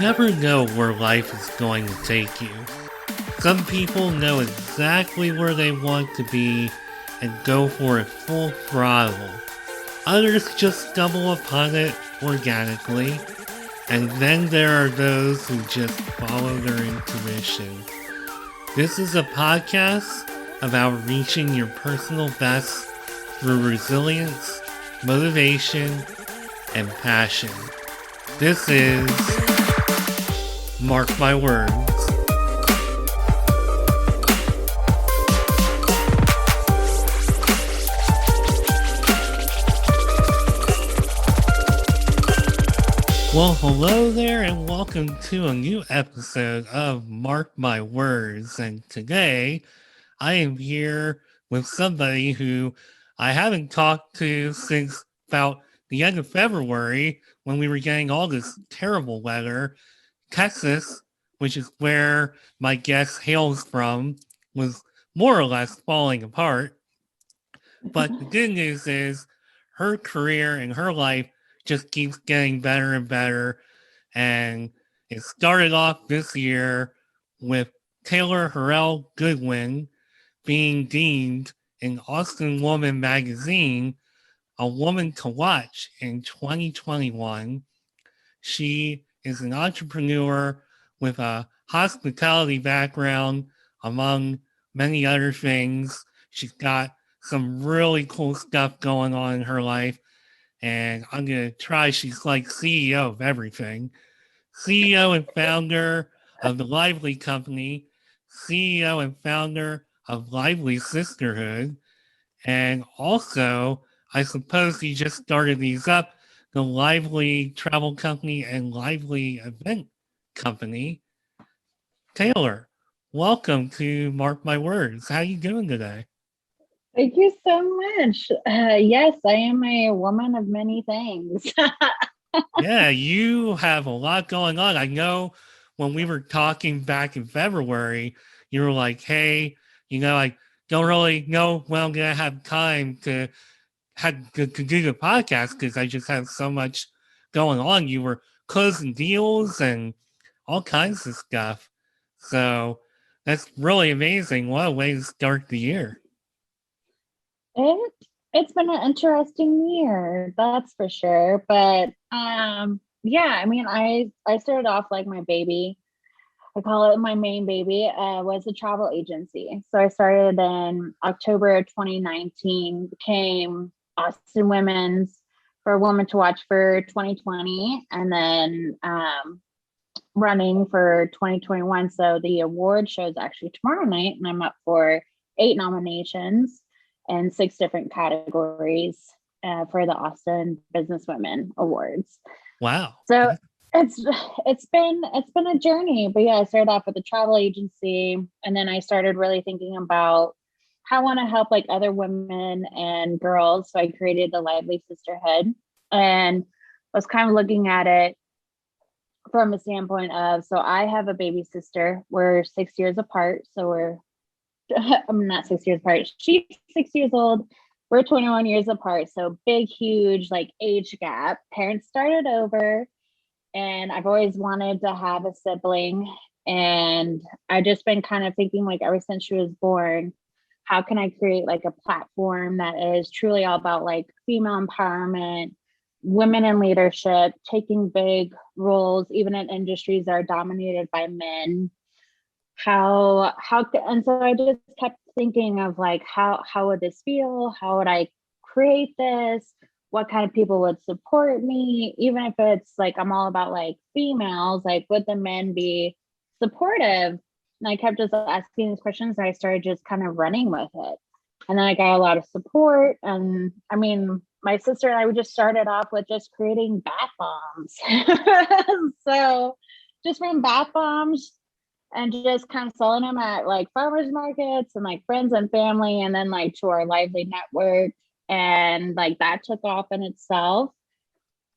never know where life is going to take you. Some people know exactly where they want to be and go for it full throttle. Others just stumble upon it organically. And then there are those who just follow their intuition. This is a podcast about reaching your personal best through resilience, motivation, and passion. This is Mark My Words. Well, hello there, and welcome to a new episode of Mark My Words. And today, I am here with somebody who I haven't talked to since about the end of February when we were getting all this terrible weather. Texas, which is where my guest hails from, was more or less falling apart. But the good news is her career and her life just keeps getting better and better. And it started off this year with Taylor Harrell Goodwin being deemed in Austin Woman magazine a woman to watch in 2021. She is an entrepreneur with a hospitality background, among many other things. She's got some really cool stuff going on in her life. And I'm going to try, she's like CEO of everything. CEO and founder of the Lively Company, CEO and founder of Lively Sisterhood, and also, I suppose he just started these up, the Lively Travel Company and Lively Event Company. Taylor, welcome to Mark My Words. How are you doing today? Thank you so much. Yes, I am a woman of many things. Yeah, you have a lot going on. I know when we were talking back in February, you were like, hey, I don't really know when I'm going to have time to do the podcast because I just have so much going on. You were closing deals and all kinds of stuff. So that's really amazing. What a way to start the year. it it's been an interesting year, that's for sure. But yeah, I mean, I started off like my baby. I call it my main baby. Was a travel agency. So I started in October 2019. Became Austin Women's for Women to Watch for 2020, and then running for 2021. So the award show is actually tomorrow night, and I'm up for 8 nominations in 6 different categories for the Austin Businesswomen Awards. Wow. So it's been a journey, but yeah, I started off with a travel agency, and then I started really thinking about how I want to help like other women and girls. So I created the Lively Sisterhood, and was kind of looking at it from a standpoint of, so I have a baby sister. We're 6 years apart. So I'm not 6 years apart. She's 6 years old. We're 21 years apart. So big, huge, like age gap. Parents started over, and I've always wanted to have a sibling. And I just been kind of thinking like ever since she was born, how can I create like a platform that is truly all about like female empowerment, women in leadership, taking big roles, even in industries that are dominated by men. And so I just kept thinking of like how would this feel? How would I create this? What kind of people would support me? Even if it's like I'm all about like females, like would the men be supportive? And I kept just asking these questions, and I started just kind of running with it. And then I got a lot of support. And I mean, my sister and I, we just started off with just creating bath bombs. So just from bath bombs and just kind of selling them at like farmers markets and like friends and family, and then like to our Lively network. And like that took off in itself.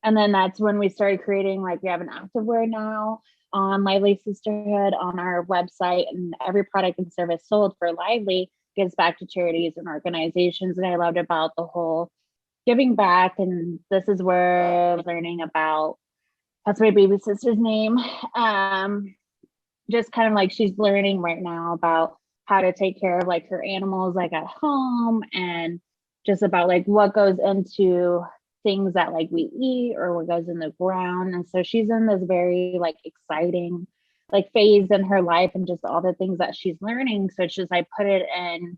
And then that's when we started creating, like, we have an activewear now on Lively Sisterhood on our website, and every product and service sold for Lively gives back to charities and organizations. And I loved about the whole giving back. And this is where I was learning about that's my baby sister's name. Just kind of like she's learning right now about how to take care of like her animals like at home, and just about like what goes into things that like we eat or what goes in the ground. And so she's in this very like exciting like phase in her life, and just all the things that she's learning. So it's just I put it in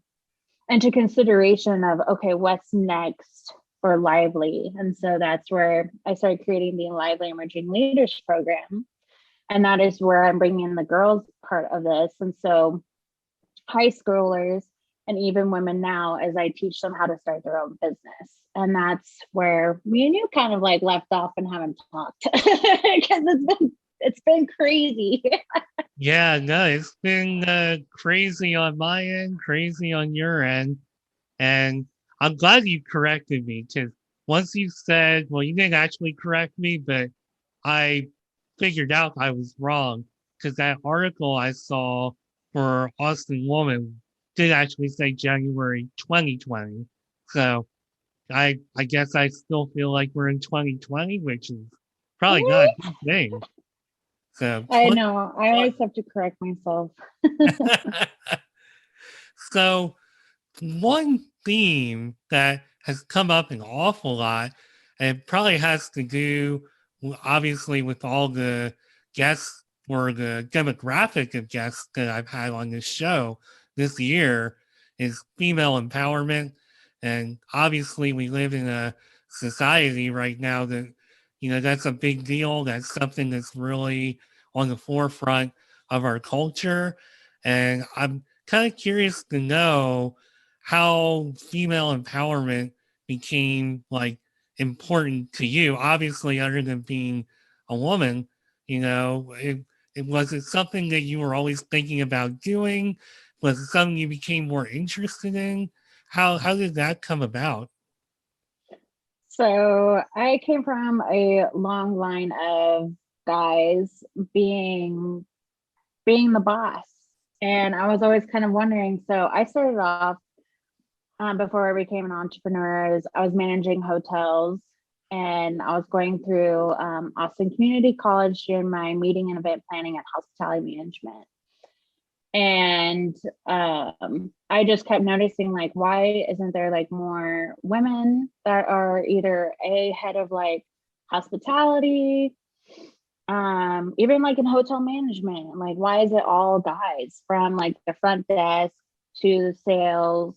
into consideration of, okay, what's next for Lively. And so that's where I started creating the Lively Emerging Leaders Program. And that is where I'm bringing in the girls part of this. And so high schoolers and even women now, as I teach them how to start their own business. And that's where me and you kind of like left off and haven't talked, because it's been crazy. Yeah, no, it's been crazy on my end, crazy on your end. And I'm glad you corrected me, because once you said, well, you didn't actually correct me, but I figured out I was wrong, because that article I saw for Austin Woman did actually say January 2020. So I guess I still feel like we're in 2020, which is probably not a good thing. So I know. I always have to correct myself. so one theme that has come up an awful lot, and it probably has to do obviously with all the guests or the demographic of guests that I've had on this show this year, is female empowerment. And obviously we live in a society right now that, that's a big deal. That's something that's really on the forefront of our culture. And I'm kind of curious to know how female empowerment became like important to you. Obviously, other than being a woman, it was it something that you were always thinking about doing? Was it something you became more interested in? How did that come about? So I came from a long line of guys being being the boss. And I was always kind of wondering. So I started off before I became an entrepreneur. I was managing hotels, and I was going through Austin Community College doing my meeting and event planning and hospitality management. And I just kept noticing, like, why isn't there like more women that are either a head of like hospitality, even like in hotel management? Like, why is it all guys, from like the front desk to sales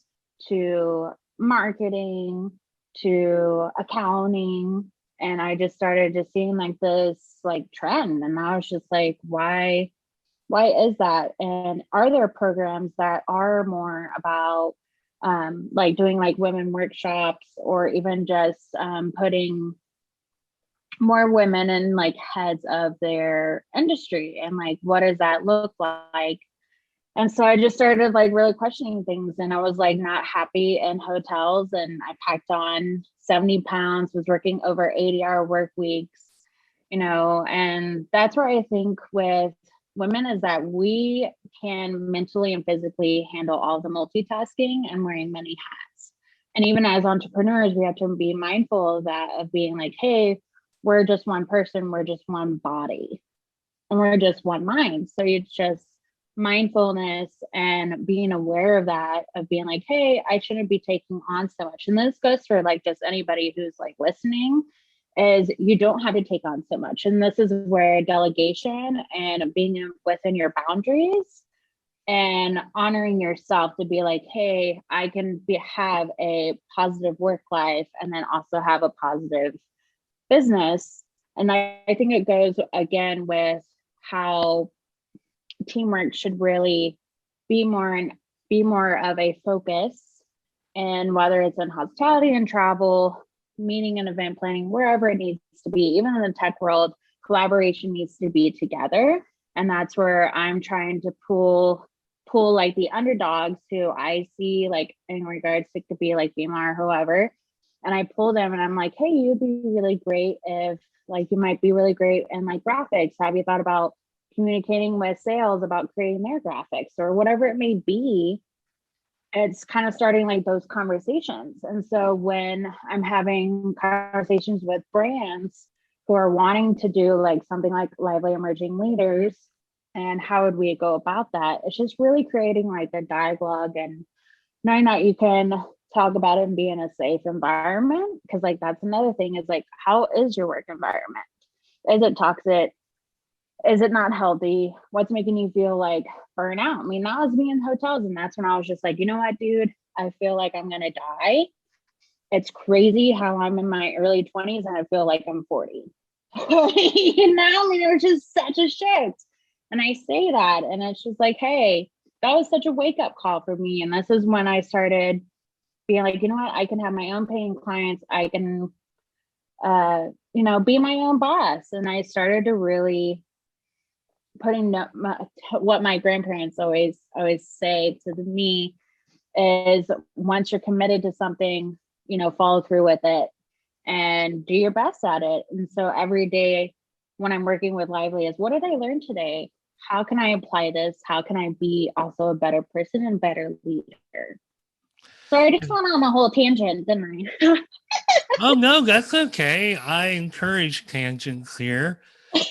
to marketing to accounting? And I just started just seeing like this like trend, and I was just like, why is that? And are there programs that are more about like doing like women workshops, or even just putting more women in like heads of their industry, and like what does that look like? And so I just started like really questioning things, and I was like not happy in hotels, and I packed on 70 pounds, was working over 80-hour work weeks, and that's where I think with women is that we can mentally and physically handle all the multitasking and wearing many hats. And even as entrepreneurs, we have to be mindful of that, of being like, hey, we're just one person, we're just one body, and we're just one mind. So it's just mindfulness and being aware of that, of being like, hey, I shouldn't be taking on so much. And this goes for like just anybody who's like listening, is you don't have to take on so much. And this is where delegation and being within your boundaries and honoring yourself, to be like, hey, I can have a positive work life and then also have a positive business. And I think it goes again with how teamwork should really be more and be more of a focus. And whether it's in hospitality and travel, meeting and event planning, wherever it needs to be, even in the tech world, collaboration needs to be together. And that's where I'm trying to pull like the underdogs who I see, like in regards to, could be like BMR or whoever. And I pull them and I'm like, hey, you'd be really great if, like, you might be really great in like graphics. Have you thought about communicating with sales about creating their graphics, or whatever it may be? It's kind of starting like those conversations. And so when I'm having conversations with brands for wanting to do like something like Lively Emerging Leaders, and how would we go about that? It's just really creating like a dialogue and knowing that you can talk about it and be in a safe environment. Cause like that's another thing is like, how is your work environment? Is it toxic? Is it not healthy? What's making you feel like burnout? I mean, that was me in hotels. And that's when I was just like, you know what, dude, I feel like I'm going to die. It's crazy how I'm in my early 20s and I feel like I'm 40. I mean, it was just such a shift. And I say that, and it's just like, hey, that was such a wake up call for me. And this is when I started being like, you know what, I can have my own paying clients. I can, be my own boss. And I started to really putting what my grandparents always say to me is once you're committed to something, follow through with it and do your best at it. And so every day when I'm working with Lively is what did I learn today? How can I apply this? How can I be also a better person and better leader? So I just went on a whole tangent, didn't I? Oh no, that's okay. I encourage tangents here.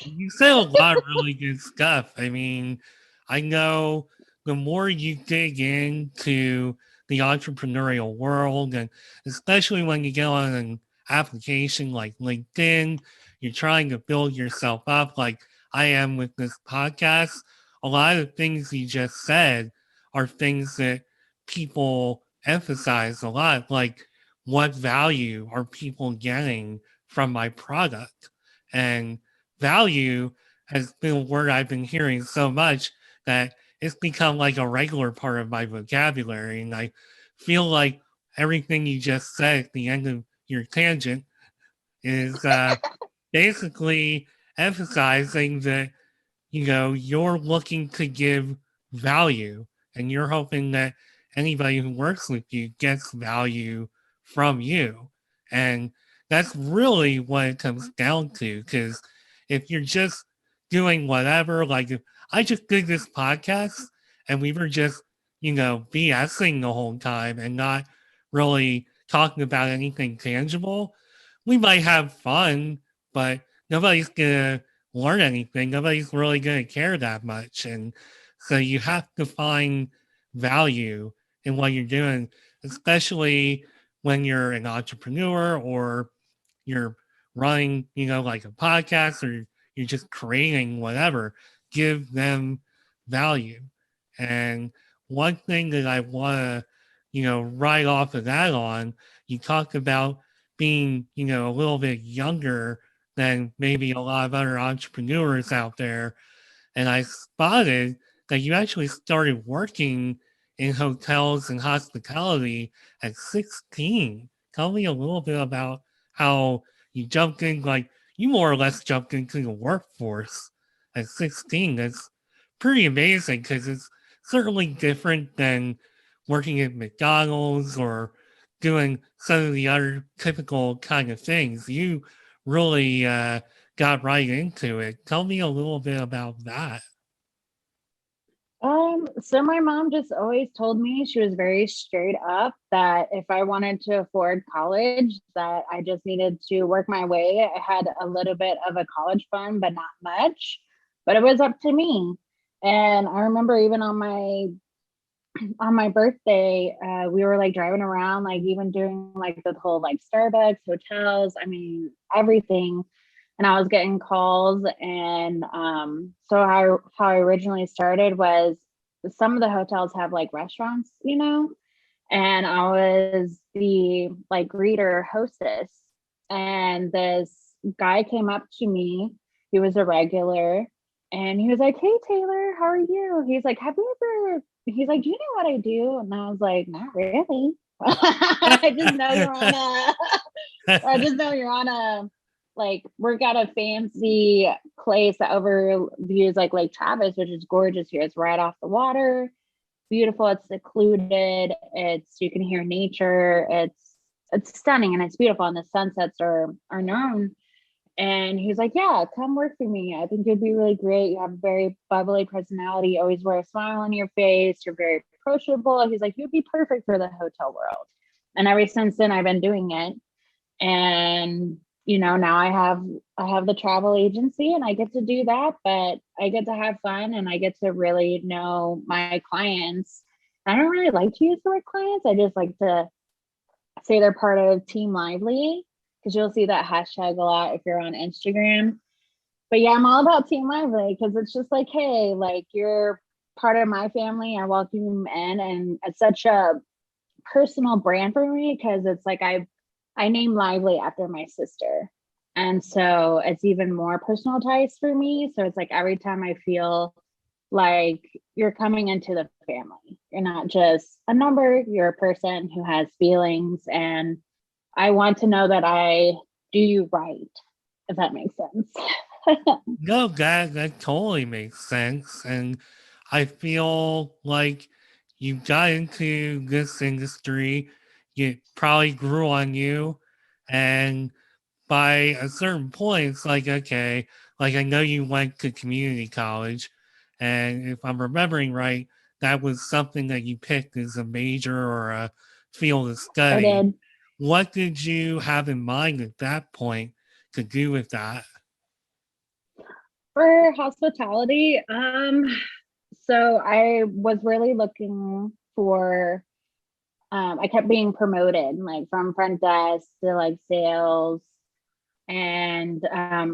You say a lot of really good stuff. I mean, I know the more you dig into the entrepreneurial world, and especially when you get on an application like LinkedIn, you're trying to build yourself up like I am with this podcast. A lot of things you just said are things that people emphasize a lot, like what value are people getting from my product? And value has been a word I've been hearing so much that it's become like a regular part of my vocabulary. And I feel like everything you just said at the end of your tangent is basically emphasizing that, you're looking to give value and you're hoping that anybody who works with you gets value from you. And that's really what it comes down to. Because if you're just doing whatever, like if I just did this podcast and we were just, BSing the whole time and not really talking about anything tangible, we might have fun, but nobody's going to learn anything. Nobody's really going to care that much. And so you have to find value in what you're doing, especially when you're an entrepreneur or you're running, like a podcast or you're just creating whatever. Give them value. And one thing that I want to, right off of that on, you talked about being, a little bit younger than maybe a lot of other entrepreneurs out there. And I spotted that you actually started working in hotels and hospitality at 16. Tell me a little bit about how you jumped in, like you more or less jumped into the workforce at 16. That's pretty amazing because it's certainly different than working at McDonald's or doing some of the other typical kind of things. You really got right into it. Tell me a little bit about that. So my mom just always told me, she was very straight up, that if I wanted to afford college, that I just needed to work my way. I had a little bit of a college fund, but not much. But it was up to me. And I remember even on my birthday, we were like driving around, like even doing like the whole like Starbucks, hotels, I mean, everything. And I was getting calls. And so how I originally started was some of the hotels have like restaurants, and I was the like greeter hostess. And this guy came up to me. He was a regular, and he was like, "Hey Taylor, how are you?" He's like, "Have you ever?" He's like, "Do you know what I do?" And I was like, "Not really." I just know you're on a. I just know you're on a like work at a fancy place that overviews like Lake Travis, which is gorgeous here. It's right off the water, beautiful. It's secluded. It's you can hear nature. It's stunning and it's beautiful. And the sunsets are known. And he's like, "Yeah, come work for me. I think you'd be really great. You have a very bubbly personality. You always wear a smile on your face. You're very approachable." He's like, "You'd be perfect for the hotel world." And ever since then, I've been doing it. And now I have the travel agency and I get to do that, but I get to have fun and I get to really know my clients. I don't really like to use the word clients. I just like to say they're part of Team Lively, because you'll see that hashtag a lot if you're on Instagram. But yeah, I'm all about Team Lively because it's just like, hey, like you're part of my family. I welcome you in, and it's such a personal brand for me because it's like I named Lively after my sister. And so it's even more personal ties for me. So it's like every time I feel like you're coming into the family, you're not just a number, you're a person who has feelings. And I want to know that I do you right, if that makes sense. No, that totally makes sense. And I feel like you got into this industry, it probably grew on you. And by a certain point, it's like, okay, like I know you went to community college. And if I'm remembering right, that was something that you picked as a major or a field of I study. did. What did you have in mind at that point to do with that? For hospitality, so I was really looking for I kept being promoted like from front desk to like sales, and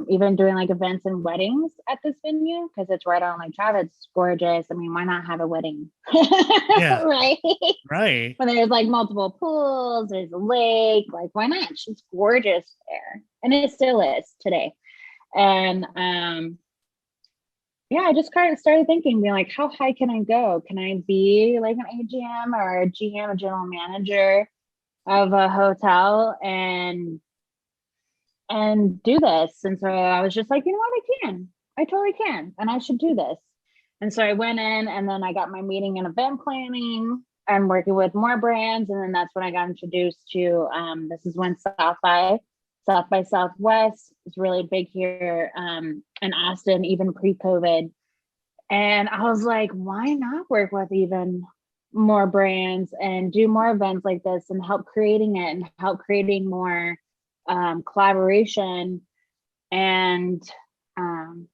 even doing like events and weddings at this venue because it's right on Lake Travis. It's gorgeous. I mean, why not have a wedding? Yeah, Right. right. When there's like multiple pools, there's a lake, like why not? It's just gorgeous there. And it still is today. And yeah, I just kind of started thinking, being like, how high can I go? Can I be like an AGM or a GM, a general manager of a hotel, and do this? And so I was just like, you know what, I can. I totally can, and I should do this. And so I went in, and then I got my meeting in event planning and working with more brands, and then that's when I got introduced to. This is when South by Southwest is really big here in Austin, even pre-COVID. And I was like, why not work with even more brands and do more events like this and help creating it and help creating more collaboration. And um,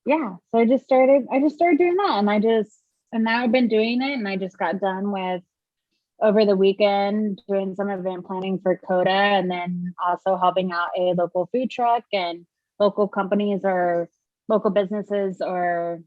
yeah, so I just started doing that, and now I've been doing it, and I just got done with over the weekend doing some event planning for Coda, and then also helping out a local food truck and local companies or local businesses, or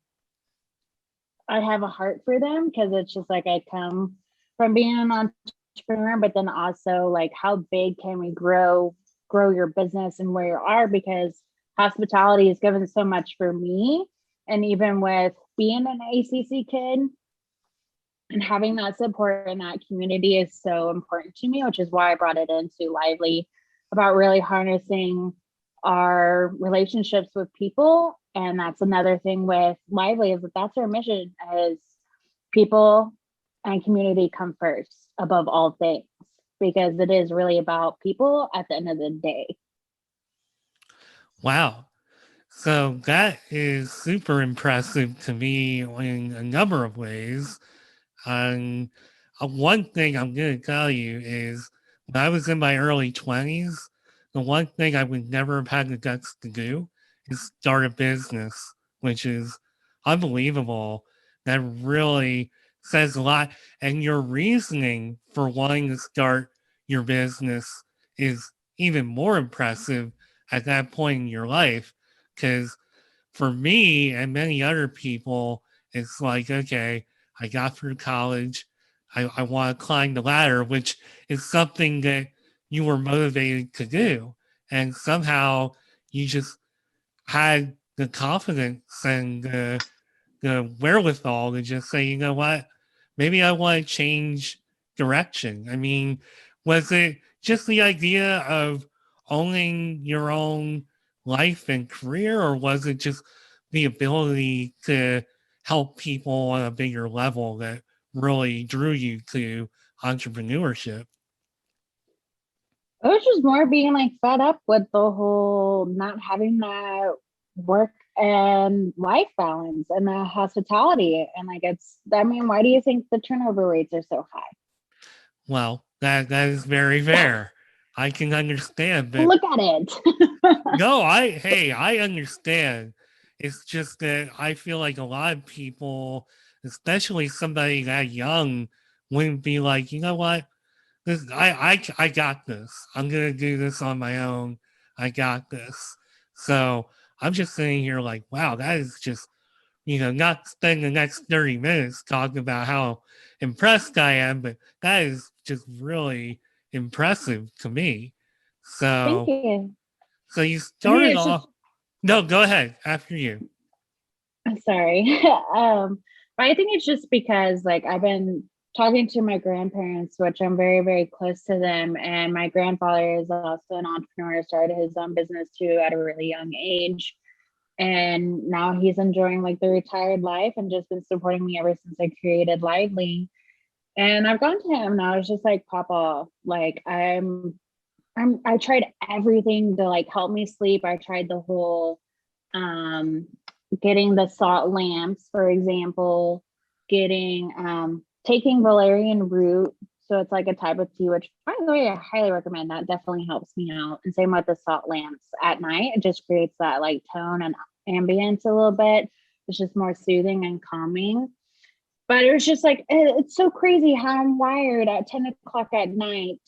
I have a heart for them because it's just like I come from being an entrepreneur, but then also like how big can we grow your business and where you are, because hospitality has given so much for me. And even with being an ACC kid and having that support and that community is so important to me, which is why I brought it into Lively, about really harnessing our relationships with people. And that's another thing with Lively, is that that's our mission, is people and community come first above all things, because it is really about people at the end of the day. Wow. So that is super impressive to me in a number of ways. And one thing I'm going to tell you is when I was in my early 20s, the one thing I would never have had the guts to do is start a business, which is unbelievable. That really says a lot. And your reasoning for wanting to start your business is even more impressive at that point in your life. Because for me and many other people, it's like, okay, I got through college. I want to climb the ladder, which is something that you were motivated to do. And somehow you just had the confidence and the wherewithal to just say, you know what, maybe I want to change direction. I mean, was it just the idea of owning your own life and career, or was it just the ability to help people on a bigger level that really drew you to entrepreneurship? It was just more being like fed up with the whole not having that work and life balance and the hospitality. And like, I mean, why do you think the turnover rates are so high? Well, that is very fair. I can understand, but Look at it. no, I understand. It's just that I feel like a lot of people, especially somebody that young, wouldn't be like, you know what? I got this. I'm gonna do this on my own. I got this. So I'm just sitting here like, wow, that is just, not spend the next 30 minutes talking about how impressed I am, but that is just really impressive to me. Thank So you. so you I mean, started it's off. just, No, go ahead. After you. I'm sorry. But I think it's just because like I've been talking to my grandparents, which I'm very, very close to them. And my grandfather is also an entrepreneur, started his own business too at a really young age. And now he's enjoying like the retired life and just been supporting me ever since I created Lively. And I've gone to him and I was just like, Papa, like I tried everything to like help me sleep. I tried the whole um getting the salt lamps, for example, getting taking valerian root. So it's like a type of tea, which by the way, I highly recommend. That definitely helps me out. And same with the salt lamps at night. It just creates that like tone and ambience a little bit. It's just more soothing and calming. But it was just like it's so crazy how I'm wired at 10 o'clock at night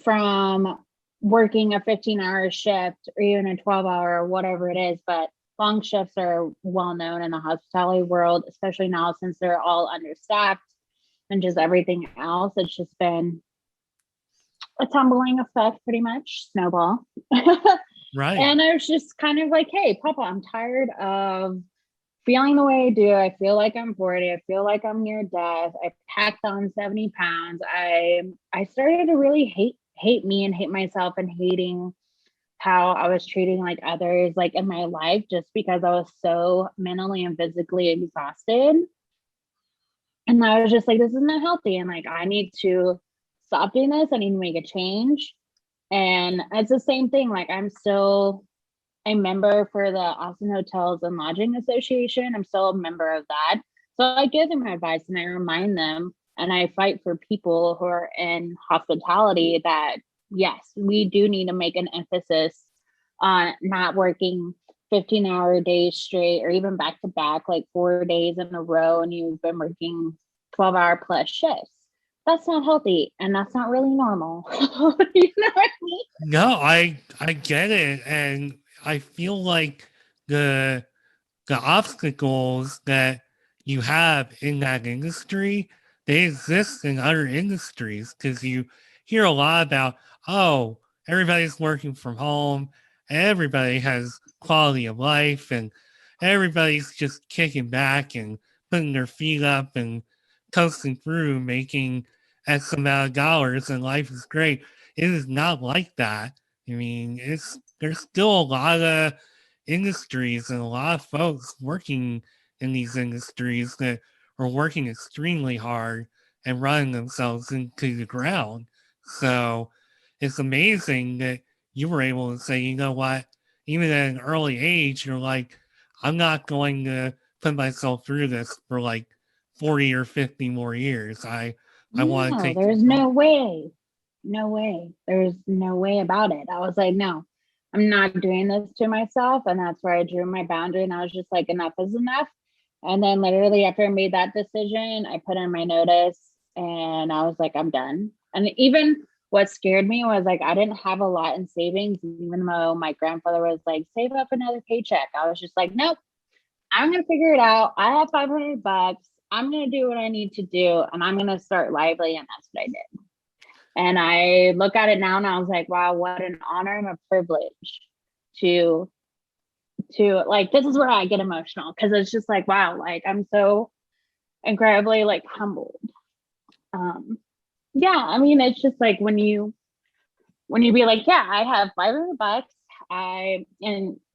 from working a 15-hour shift or even a 12-hour or whatever it is. But long shifts are well known in the hospitality world, especially now since they're all understaffed and just everything else. It's just been a tumbling effect, pretty much, snowball. Right. And I was just kind of like, hey, Papa, I'm tired of feeling the way I do. I feel like I'm 40. I feel like I'm near death. I packed on 70 pounds. I started to really hate me and hate myself and hating how I was treating like others like in my life just because I was so mentally and physically exhausted. And I was just like, this isn't healthy. And like I need to stop doing this. I need to make a change. And it's the same thing. Like I'm still a member for the Austin Hotels and Lodging Association. I'm still a member of that. So I give them advice and I remind them and I fight for people who are in hospitality that yes, we do need to make an emphasis on not working 15-hour days straight or even back to back, like 4 days in a row, and you've been working 12-hour plus shifts. That's not healthy and that's not really normal. You know what I mean? No, I get it, and I feel like the the obstacles that you have in that industry, they exist in other industries because you hear a lot about, oh, everybody's working from home, everybody has quality of life, and everybody's just kicking back and putting their feet up and coasting through, making X amount of dollars, and life is great. It is not like that. I mean, there's still a lot of industries and a lot of folks working in these industries that are working extremely hard and running themselves into the ground. So it's amazing that you were able to say, you know what, even at an early age, you're like, I'm not going to put myself through this for like 40 or 50 more years. I want to No, take there's control. no way. No way. There's no way about it. I was like, no, I'm not doing this to myself. And that's where I drew my boundary. And I was just like, enough is enough. And then literally after I made that decision, I put in my notice and I was like, I'm done. And even what scared me was like, I didn't have a lot in savings, even though my grandfather was like, save up another paycheck. I was just like, nope, I'm gonna figure it out. I have 500 bucks. I'm gonna do what I need to do, and I'm gonna start Lively, and that's what I did. And I look at it now, and I was like, wow, what an honor and a privilege to like. This is where I get emotional because it's just like, wow, like I'm so incredibly like humbled. Um, yeah, I mean, it's just like when you be like, yeah, I have 500 bucks. I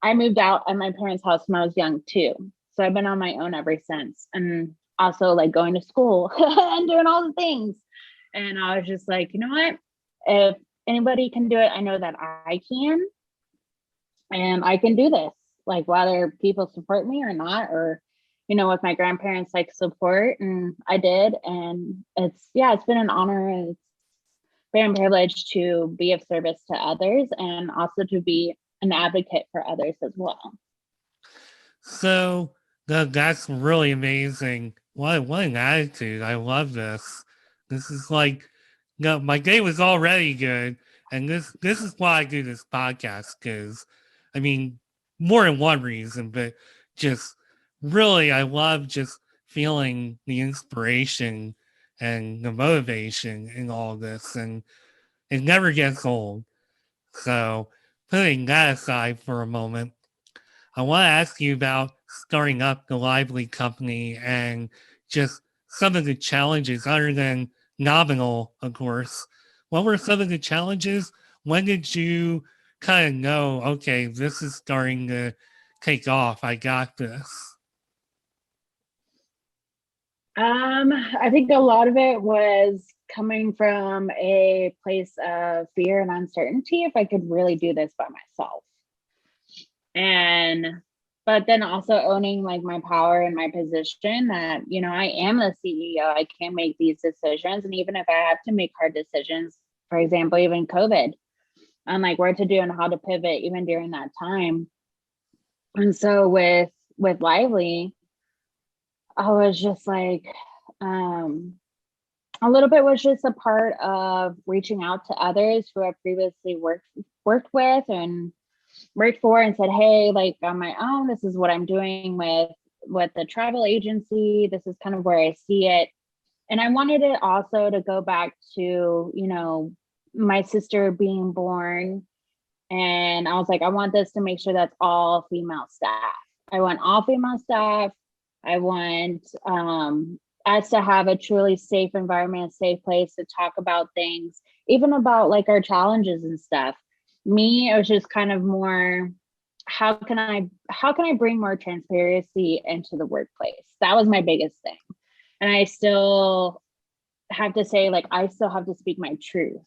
moved out at my parents' house when I was young too. So I've been on my own ever since. And also like going to school and doing all the things. And I was just like, you know what? If anybody can do it, I know that I can. And I can do this. Like whether people support me or not, or with my grandparents like support. And I did. And it's been an honor. It's been privileged to be of service to others and also to be an advocate for others as well. So that's really amazing. What an attitude. I love this. This is like, no, my day was already good. And this is why I do this podcast, because I mean, more than one reason, but just really I love just feeling the inspiration and the motivation in all this, and it never gets old. So putting that aside for a moment, I want to ask you about starting up the Lively company and just some of the challenges, other than nominal, of course. What were some of the challenges? When did you kind of know, okay, this is starting to take off? I got this. I think a lot of it was coming from a place of fear and uncertainty if I could really do this by myself. And but then also owning like my power and my position that, you know, I am the CEO. I can make these decisions. And even if I have to make hard decisions, for example, even COVID, on like where to do and how to pivot even during that time. And so with Lively, I was just like, a little bit was just a part of reaching out to others who I previously worked with and worked for, and said, hey, like on my own, this is what I'm doing with the travel agency. This is kind of where I see it. And I wanted it also to go back to, you know, my sister being born. And I was like, I want this to make sure that's all female staff. I want all female staff. I want us to have a truly safe environment, a safe place to talk about things, even about like our challenges and stuff. Me, it was just kind of more, how can I bring more transparency into the workplace? That was my biggest thing. And I still have to say, like, I still have to speak my truth,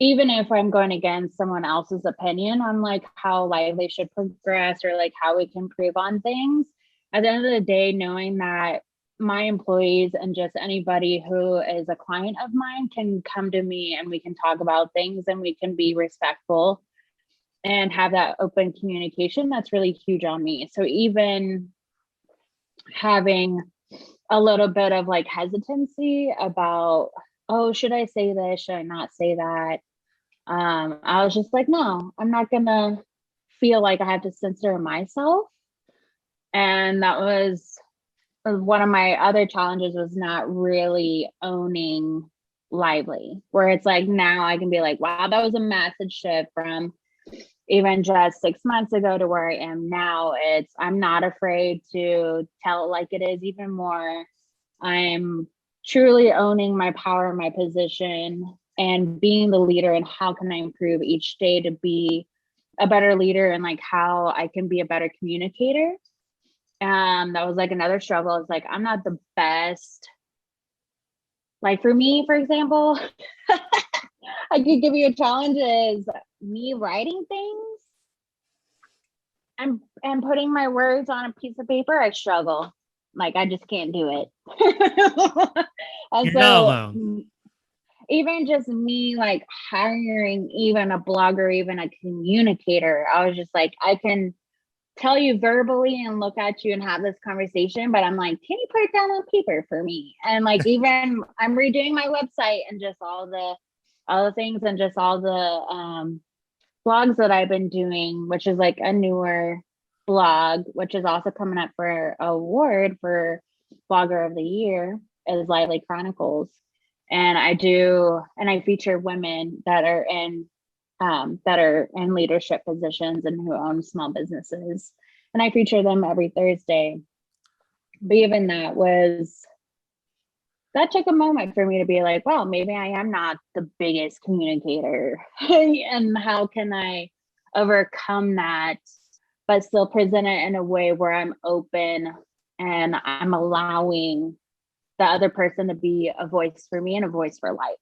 even if I'm going against someone else's opinion on like how Lively should progress or like how we can improve on things. At the end of the day, knowing that my employees and just anybody who is a client of mine can come to me and we can talk about things and we can be respectful and have that open communication, that's really huge on me. So even having a little bit of like hesitancy about, oh, should I say this? Should I not say that? I was just like, no, I'm not gonna feel like I have to censor myself. And that was one of my other challenges, was not really owning Lively, where it's like now I can be like, wow, that was a massive shift from even just 6 months ago to where I am now. I'm not afraid to tell it like it is even more. I'm truly owning my power, my position, and being the leader, and how can I improve each day to be a better leader, and like how I can be a better communicator. That was like another struggle. It's like, I'm not the best. Like for me, for example, I could give you a challenge is me writing things and putting my words on a piece of paper. I struggle. Like I just can't do it. And You're not so alone. even just me like hiring even a blogger, even a communicator, I was just like, I can tell you verbally and look at you and have this conversation, but I'm like, can you put it down on paper for me? And like even I'm redoing my website and just all the things and just all the blogs that I've been doing, which is like a newer blog, which is also coming up for award for blogger of the year, is Lively Chronicles. And I feature women that are in leadership positions and who own small businesses. And I feature them every Thursday. But even that took a moment for me to be like, well, maybe I am not the biggest communicator. And how can I overcome that, but still present it in a way where I'm open and I'm allowing the other person to be a voice for me and a voice for life.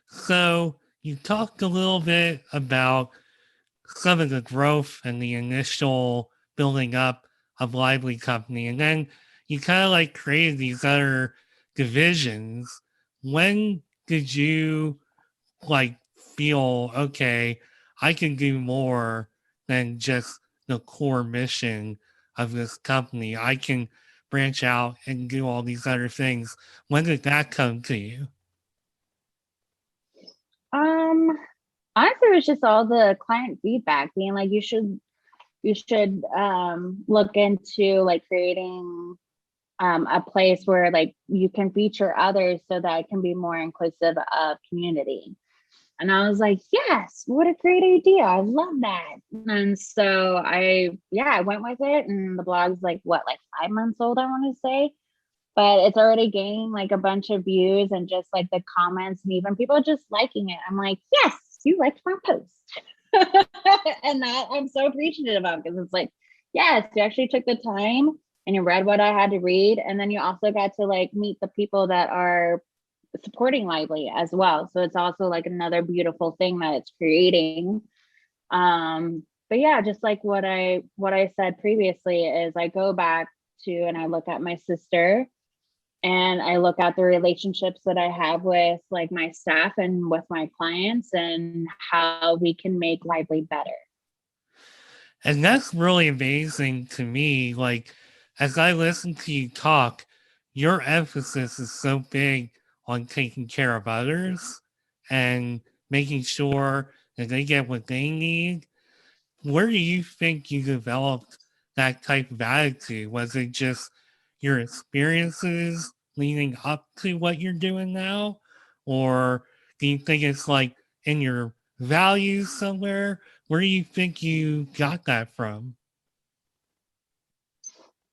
So you talked a little bit about some of the growth and the initial building up of Lively Company, and then you kind of like created these other divisions. When did you like feel, okay, I can do more than just the core mission of this company? I can branch out and do all these other things. When did that come to you? Um, Honestly, it was just all the client feedback being like, you should look into like creating a place where like you can feature others so that it can be more inclusive of community. And I was like, yes, what a great idea. I love that. And so I went with it. And the blog's like, what, like 5 months old, I want to say. But it's already gaining like a bunch of views and just like the comments and even people just liking it. I'm like, yes, you liked my post. And that I'm so appreciative of because it's like, yes, you actually took the time and you read what I had to read. And then you also got to like meet the people that are supporting Lively as well. So it's also like another beautiful thing that it's creating. But yeah, just like what I said previously is I go back to and I look at my sister and I look at the relationships that I have with like my staff and with my clients and how we can make Lively better. And that's really amazing to me. Like, as I listen to you talk, your emphasis is so big on taking care of others and making sure that they get what they need. Where do you think you developed that type of attitude? Was it just your experiences leading up to what you're doing now? Or do you think it's like in your values somewhere? Where do you think you got that from?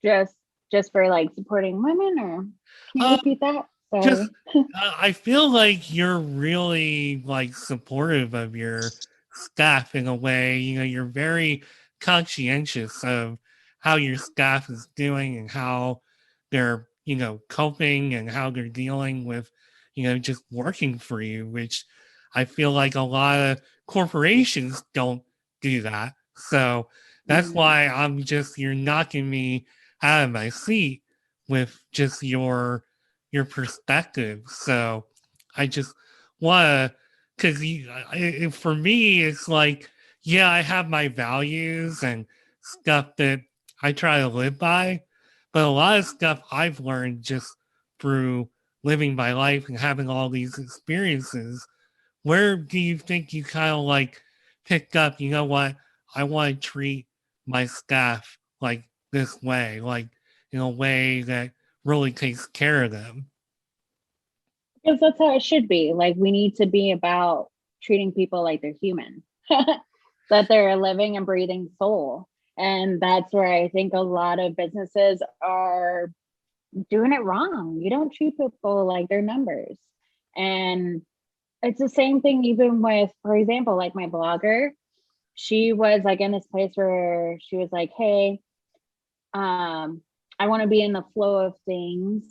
Just just for like supporting women or can you Um, repeat that? just Sorry. I feel like you're really like supportive of your staff in a way. You know, you're very conscientious of how your staff is doing and how they're, coping and how they're dealing with, just working for you, which I feel like a lot of corporations don't do that. So that's Mm. why you're knocking me out of my seat with just your perspective. So I just want to, because for me, it's like, yeah, I have my values and stuff that I try to live by, but a lot of stuff I've learned just through living my life and having all these experiences. Where do you think you kind of like picked up, you know what, I want to treat my staff like this way, like in a way that really takes care of them? Because that's how it should be. Like we need to be about treating people like they're human, that they're a living and breathing soul. And that's where I think a lot of businesses are doing it wrong. You don't treat people like they're numbers. And it's the same thing even with, for example, like my blogger. She was like in this place where she was like, hey, I want to be in the flow of things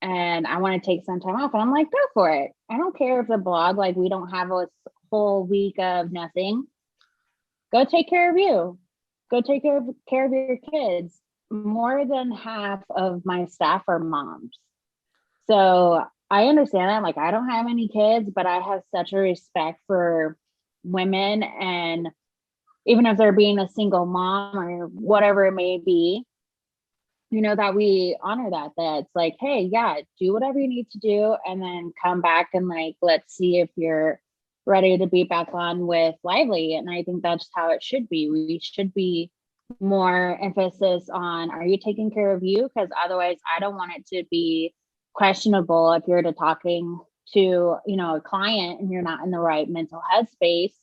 and I want to take some time off. And I'm like, go for it. I don't care if the blog, like we don't have a whole week of nothing. Go take care of you. Go take care of your kids. More than half of my staff are moms. So I understand that. Like I don't have any kids, but I have such a respect for women and even if they're being a single mom or whatever it may be, that we honor that it's like, hey, yeah, do whatever you need to do and then come back and like let's see if you're ready to be back on with Lively. And I think that's how it should be. We should be more emphasis on, are you taking care of you? Because otherwise I don't want it to be questionable if you're to talking to a client and you're not in the right mental headspace.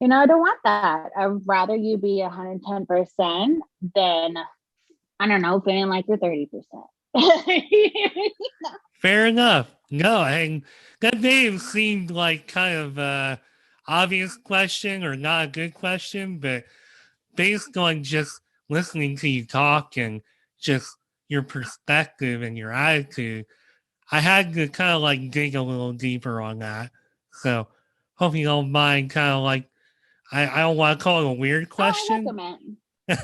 I don't want that. I'd rather you be 110% than, I don't know, feeling like you're 30%. Fair enough. No, and that may have seemed like kind of a obvious question or not a good question, but based on just listening to you talk and just your perspective and your attitude, I had to kind of like dig a little deeper on that. So hope you don't mind kind of like I don't want to call it a weird Oh, I question. welcome it.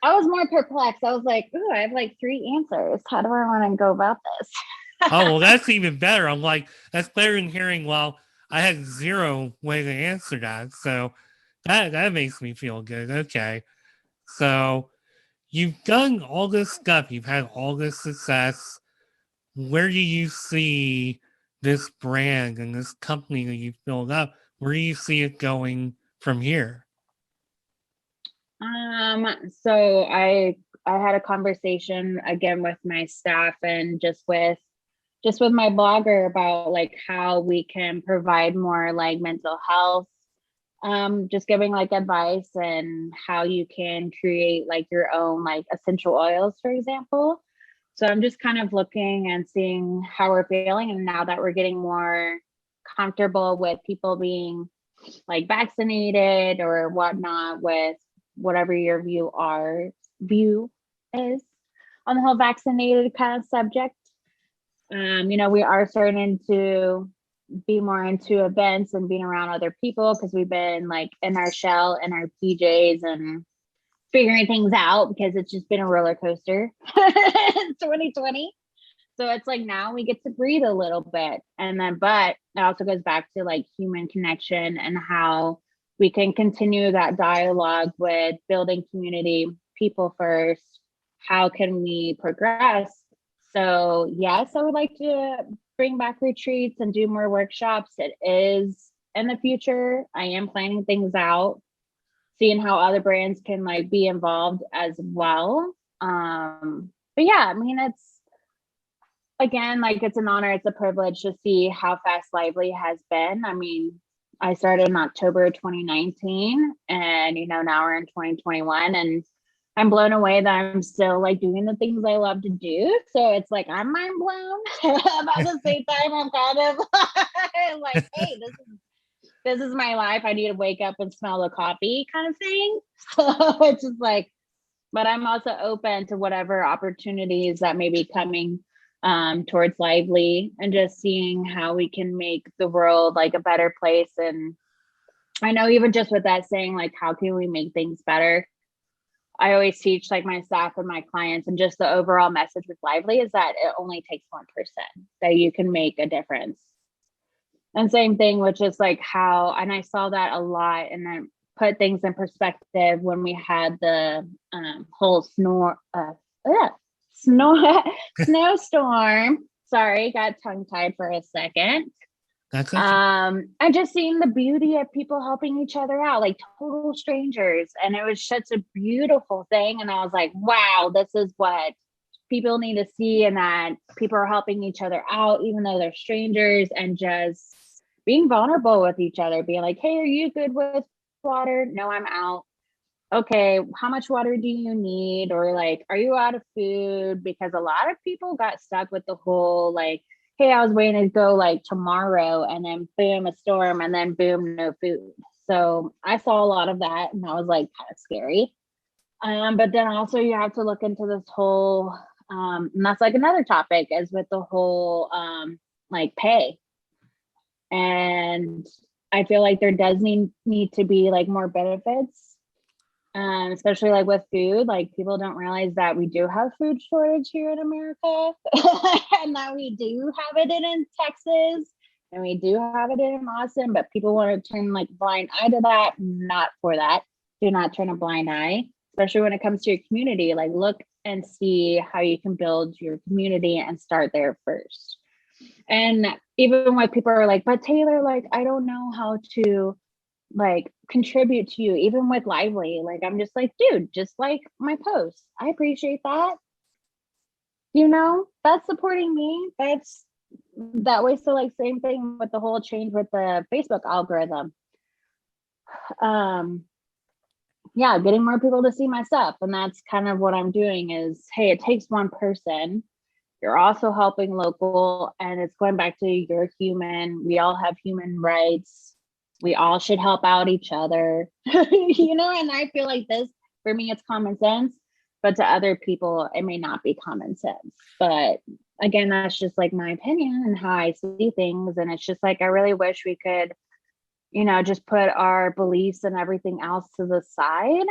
I was more perplexed. I was like, ooh, I have like three answers. How do I want to go about this? Oh, well, that's even better. I'm like, that's better than hearing, well, I had zero way to answer that. So that makes me feel good. Okay. So you've done all this stuff, you've had all this success. Where do you see this brand and this company that you've built up? Where do you see it going from here? So I had a conversation again with my staff and just with my blogger about like how we can provide more like mental health, just giving like advice and how you can create like your own like essential oils, for example. So I'm just kind of looking and seeing how we're feeling, and now that we're getting more comfortable with people being like vaccinated or whatnot, with whatever your view is on the whole vaccinated kind of subject. We are starting to be more into events and being around other people because we've been like in our shell and our PJs and figuring things out, because it's just been a roller coaster 2020. So it's like now we get to breathe a little bit. And then, but it also goes back to like human connection and how we can continue that dialogue with building community, people first. How can we progress? So, yes, I would like to bring back retreats and do more workshops. It is in the future. I am planning things out, seeing how other brands can like be involved as well. But yeah, I mean, it's again, like it's an honor, it's a privilege to see how fast Lively has been. I mean, I started in October 2019, and now we're in 2021, and I'm blown away that I'm still like doing the things I love to do. So it's like I'm mind blown. At the same time, I'm kind of like, hey, this is my life. I need to wake up and smell the coffee kind of thing. So it's just like, but I'm also open to whatever opportunities that may be coming towards Lively, and just seeing how we can make the world like a better place. And I know even just with that saying, like, how can we make things better? I always teach like my staff and my clients, and just the overall message with Lively is that it only takes 1% that you can make a difference. And same thing with just like how, and I saw that a lot, and I put things in perspective when we had the whole snow snowstorm. Sorry, got tongue tied for a second. That's okay. I just seen the beauty of people helping each other out, like total strangers. And it was such a beautiful thing. And I was like, wow, this is what people need to see, and that people are helping each other out, even though they're strangers, and just being vulnerable with each other, being like, hey, are you good with water? No, I'm out. Okay, how much water do you need? Or like, are you out of food? Because a lot of people got stuck with the whole like, hey, I was waiting to go like tomorrow, and then boom, a storm, and then boom, no food. So I saw a lot of that, and that was like kind of scary. But then also you have to look into this whole, and that's like another topic, is with the whole like pay. And I feel like there does need to be like more benefits, especially like with food. Like people don't realize that we do have food shortage here in America, and that we do have it in Texas, and we do have it in Austin. But people want to turn like blind eye to that. Not for that. Do not turn a blind eye, especially when it comes to your community. Like look and see how you can build your community and start there first. And even when people are like, but Taylor, like I don't know how to like contribute to you, even with Lively, like I'm just like, dude, just like my posts, I appreciate that. That's supporting me. That's that way. So like same thing with the whole change with the Facebook algorithm. um yeah, getting more people to see my stuff, and that's kind of what I'm doing. Is, hey, it takes one person. You're also helping local, and it's going back to you're human. We all have human rights. We all should help out each other. And I feel like this, for me, it's common sense, but to other people, it may not be common sense. But again, that's just like my opinion and how I see things. And it's just like, I really wish we could, just put our beliefs and everything else to the side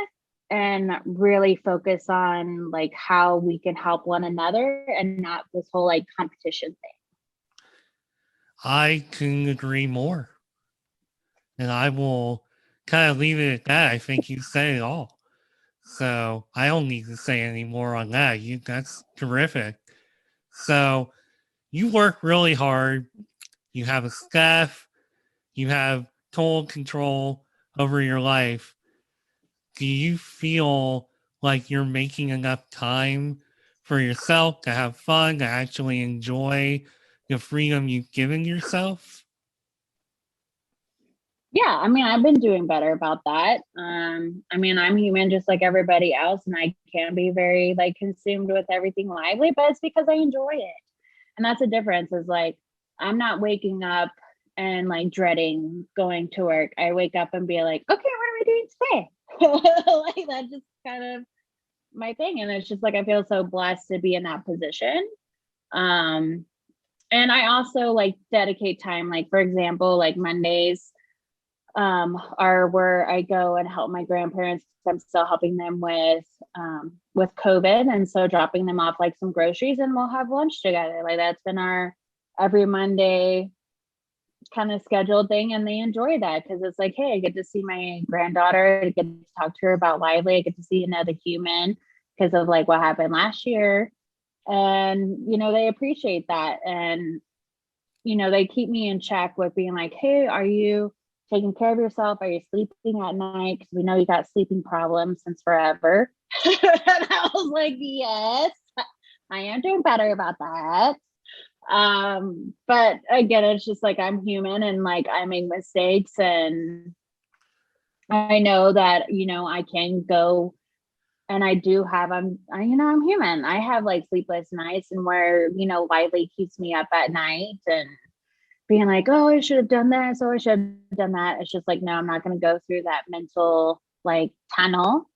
and really focus on like how we can help one another, and not this whole like competition thing. I couldn't agree more. And I will kind of leave it at that. I think you said it all. So I don't need to say any more on that. That's terrific. So you work really hard. You have a staff. You have total control over your life. Do you feel like you're making enough time for yourself to have fun, to actually enjoy the freedom you've given yourself? Yeah, I mean, I've been doing better about that. I mean, I'm human just like everybody else, and I can be very like consumed with everything lively, but it's because I enjoy it. And that's the difference is like I'm not waking up and like dreading going to work. I wake up and be like, okay, what are we doing today? Like that's just kind of my thing. And it's just like I feel so blessed to be in that position. Um, and I also like dedicate time, like for example, like Mondays are where I go and help my grandparents. I'm still helping them with COVID, and so dropping them off like some groceries, and we'll have lunch together. Like that's been our every Monday kind of scheduled thing, and they enjoy that because it's like, hey, I get to see my granddaughter, I get to talk to her about Lively, I get to see another human because of like what happened last year, and they appreciate that, and they keep me in check with being like, hey, are you taking care of yourself? Are you sleeping at night? Because we know you got sleeping problems since forever. And I was like, yes, I am doing better about that. But again, it's just like I'm human and like I make mistakes, and I know that, I can go and I do have I'm human. I have like sleepless nights and where, Lively keeps me up at night and being like, oh, I should have done this, or I should have done that. It's just like, no, I'm not going to go through that mental like tunnel,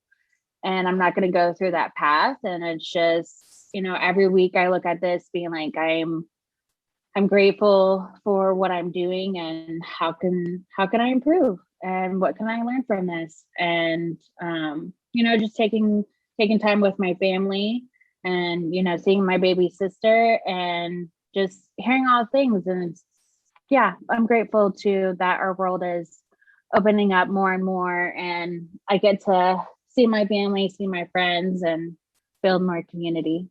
and I'm not going to go through that path. And it's just, every week I look at this being like, I'm grateful for what I'm doing and how can I improve and what can I learn from this? And, just taking time with my family and, seeing my baby sister and just hearing all things. And yeah, I'm grateful to that our world is opening up more and more, and I get to see my family, see my friends, and build more community.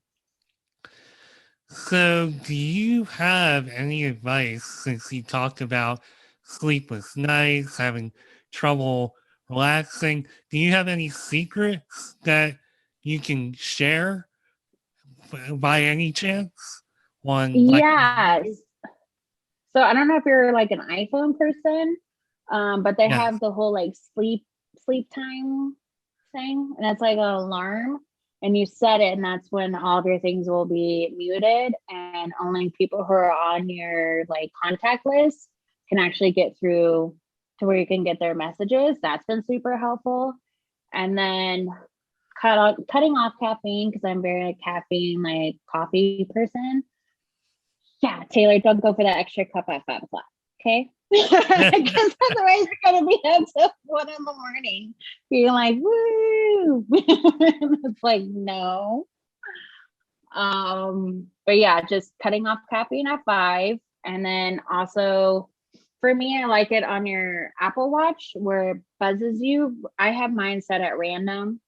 So, do you have any advice since you talked about sleepless nights, having trouble relaxing? Do you have any secrets that you can share by any chance? One like Yes. So I don't know if you're like an iPhone person, but they yes, have the whole like sleep time thing, and it's like an alarm, and you set it, and that's when all of your things will be muted, and only people who are on your like contact list can actually get through to where you can get their messages. That's been super helpful. And then cutting off caffeine because I'm very like, caffeine like coffee person. Yeah, Taylor, don't go for that extra cup at 5 o'clock. Okay. Because otherwise you're gonna be up till 1 in the morning being like, woo. It's like no. But yeah, just cutting off caffeine at 5. And then also for me, I like it on your Apple Watch where it buzzes you. I have mine set at random,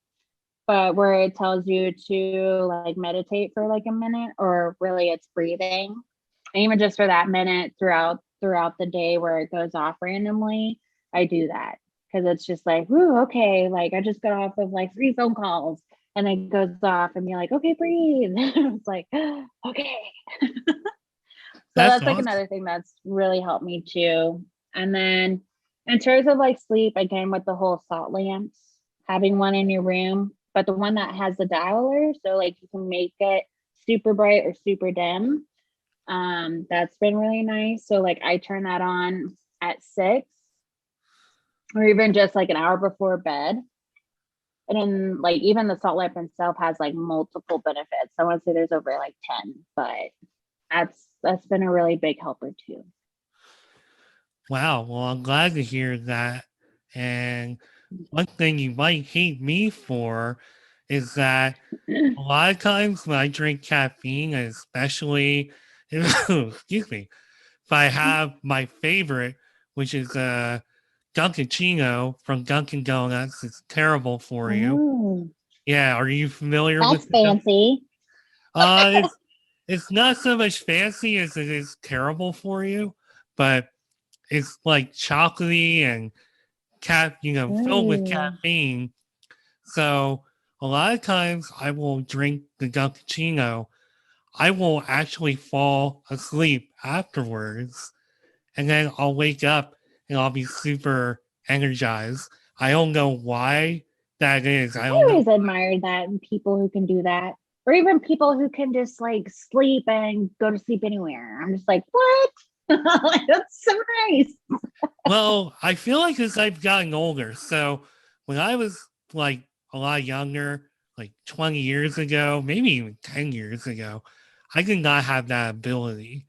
but where it tells you to like meditate for like a minute, or really it's breathing. And even just for that minute throughout the day where it goes off randomly, I do that because it's just like, ooh, okay, like I just got off of like 3 phone calls, and it goes off and you're like, okay, breathe. It's like, okay. So that's that's like awesome. another thing that's really helped me too. And then in terms of like sleep, again with the whole salt lamps, having one in your room, but the one that has the dialer, so like you can make it super bright or super dim. That's been really nice. So like I turn that on at 6, or even just like an hour before bed. And then like even the salt lamp itself has like multiple benefits. I want to say there's over like 10, but that's been a really big helper too. Wow. Well, I'm glad to hear that. And one thing you might hate me for is that a lot of times when I drink caffeine, especially, excuse me, But I have my favorite, which is Dunkaccino from Dunkin' Donuts. It's terrible for you. Oh, Yeah, are you familiar that's with the fancy. it's it's not so much fancy as it is terrible for you, but it's like chocolatey and filled with Ooh. caffeine. So a lot of times I will drink the Dunkaccino. I will actually fall asleep afterwards, and then I'll wake up and I'll be super energized. I don't know why that is. I I don't know. always admired that in people who can do that, or even people who can just like sleep and go to sleep anywhere. I'm just like, what? That's so nice. Well, I feel like as I've gotten older, so when I was like a lot younger, like 20 years ago, maybe even 10 years ago, I did not have that ability.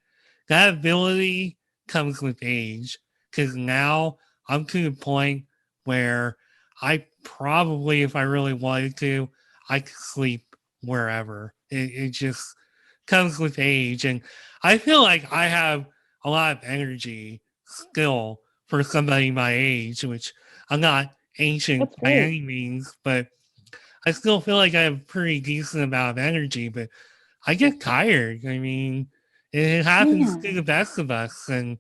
That ability comes with age because now I'm to the point where I probably, if I really wanted to, I could sleep wherever. It just comes with age. And I feel like I have a lot of energy still for somebody my age, which I'm not ancient That's by great. any means, but I still feel like I have a pretty decent amount of energy, but I get tired. I mean, it happens to Yeah, the best of us. And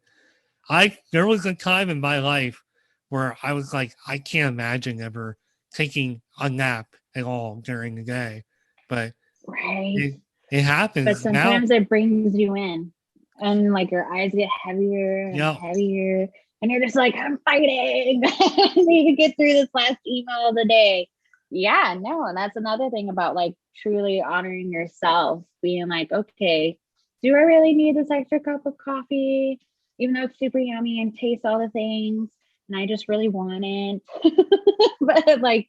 there was a time in my life where I was like, I can't imagine ever taking a nap at all during the day, but right. it But happens now. sometimes it brings you in, and like your eyes get heavier and Yeah, heavier, and you're just like, I'm fighting. I need to get through this last email of the day. Yeah, no, and that's another thing about like truly honoring yourself, being like, okay, do I really need this extra cup of coffee, even though it's super yummy and tastes all the things, and I just really want it. But like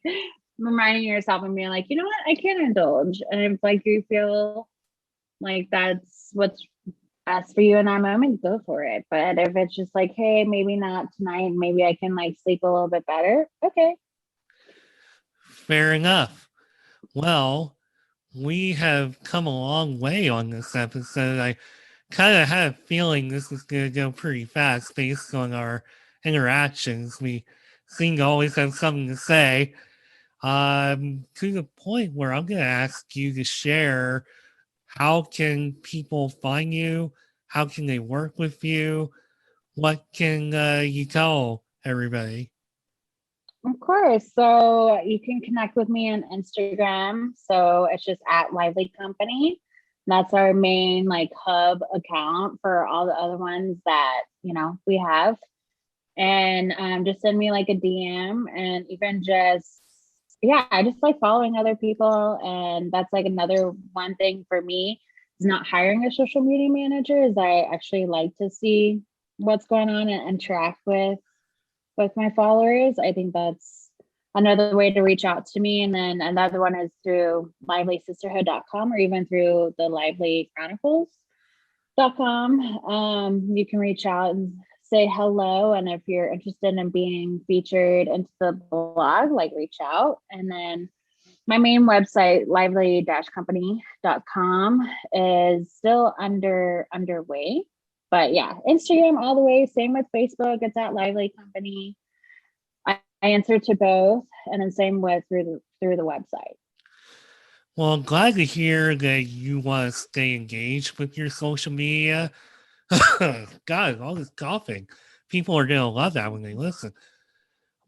reminding yourself and being like, you know what, I can indulge, and if like you feel like that's what's best for you in that moment, go for it. But if it's just like, hey, maybe not tonight, maybe I can like sleep a little bit better. Okay. fair enough. Well, we have come a long way on this episode. I kind of had a feeling this was going to go pretty fast based on our interactions. We seem to always have something to say. To the point where I'm going to ask you to share how can people find you? How can they work with you? What can you tell everybody? Of course. So you can connect with me on Instagram. So it's just at Lively Company. That's our main like hub account for all the other ones that, we have. And just send me like a DM, and even just, yeah, I just like following other people. And that's like another one thing for me is not hiring a social media manager, is I actually like to see what's going on and interact with my followers. I think that's another way to reach out to me. And then another one is through livelysisterhood.com, or even through the Lively Chronicles.com. You can reach out and say hello. And if you're interested in being featured into the blog, like reach out. And then my main website, lively-company.com, is still underway. But yeah, Instagram all the way. Same with Facebook. It's at Lively Company. I answer to both, and then same with through the website. Well, I'm glad to hear that you want to stay engaged with your social media. God, all this coughing. People are going to love that when they listen.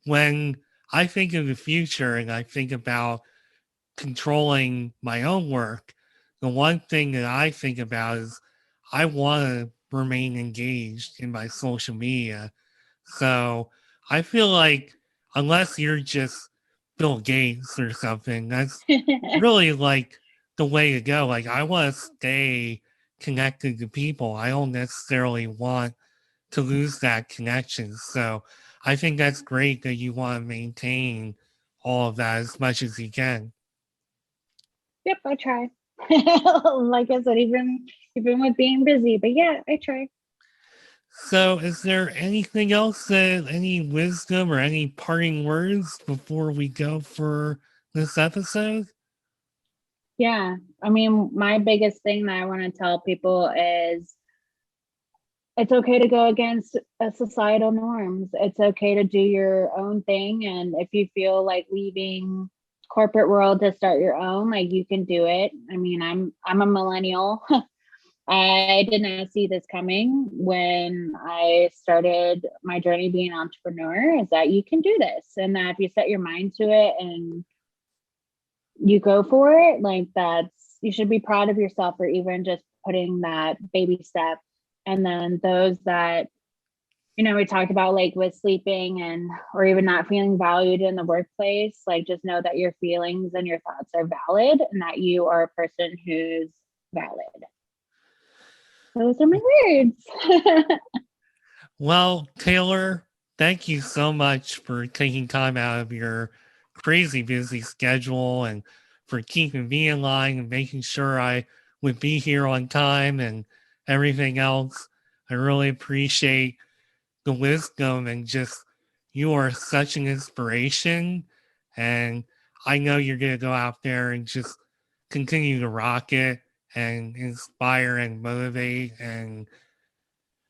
When I think of the future and I think about controlling my own work, the one thing that I think about is I want to remain engaged in my social media. So I feel like unless you're just Bill Gates or something, that's really like the way to go. Like I want to stay connected to people. I don't necessarily want to lose that connection. So I think that's great that you want to maintain all of that as much as you can. Yep, I try. Like I said, even with being busy, but yeah, I try. So is there anything else that any wisdom or any parting words before we go for this episode? Yeah, I mean, my biggest thing that I want to tell people is it's okay to go against societal norms. It's okay to do your own thing. And if you feel like leaving corporate world to start your own, like you can do it. I mean, I'm a millennial. I did not see this coming when I started my journey being an entrepreneur, is that you can do this, and that if you set your mind to it and you go for it, like you should be proud of yourself for even just putting that baby step. And then those that, we talked about like with sleeping and or even not feeling valued in the workplace, like just know that your feelings and your thoughts are valid and that you are a person who's valid. Those are my words. Well, Taylor, thank you so much for taking time out of your crazy busy schedule and for keeping me in line and making sure I would be here on time and everything else. I really appreciate the wisdom and just you are such an inspiration. And I know you're going to go out there and just continue to rock it and inspire and motivate and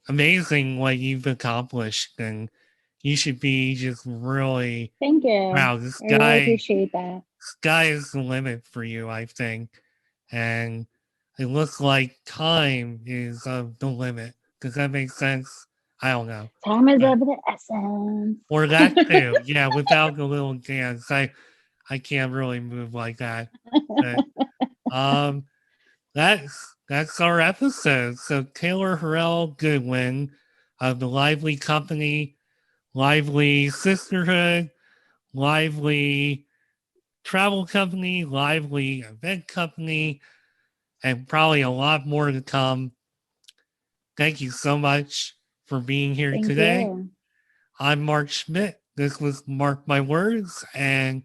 amazing what you've accomplished. And you should be just really Thank you. proud. I really appreciate that. Sky is the limit for you, I think. And it looks like time is the limit. Does that make sense? I don't know. Time is of the essence. Or that too. Yeah, without the little dance. I can't really move like that. But um that's our episode. So Taylor Harrell Goodwin of the Lively Company, Lively Sisterhood, Lively Travel Company, Lively Event Company, and probably a lot more to come. Thank you so much for being here Thank today. you. I'm Mark Schmidt. This was Mark My Words, and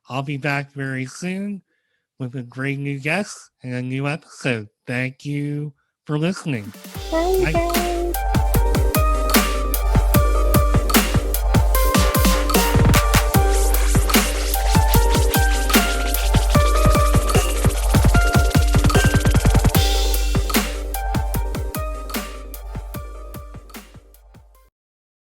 I'll be back very soon with a great new guest and a new episode. Thank you for listening. Bye, guys.